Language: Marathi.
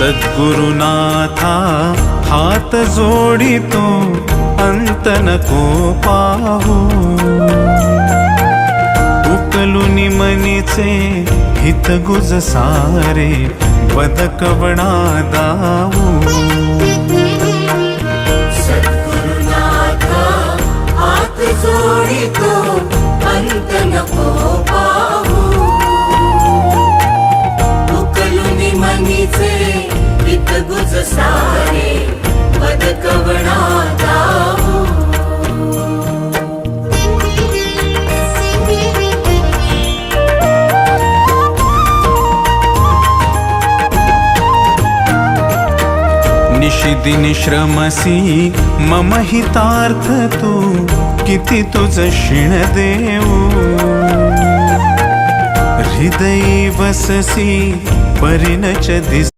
सद्गुरुनाथा हात जोडितो अंत नको पाहू उकलुनी मनीचे हित गुज सारे बदकवणा दाऊ सद्गुरुनाथा हात जोडितो अंत नको पाहू उकलुनी मनीचे हित गुज सारे बदकवणा दाऊ निशिदिनी श्रमसी मम हितार्थ तू किती तुझ शिण देऊ हृदयी वससी परिणच दिस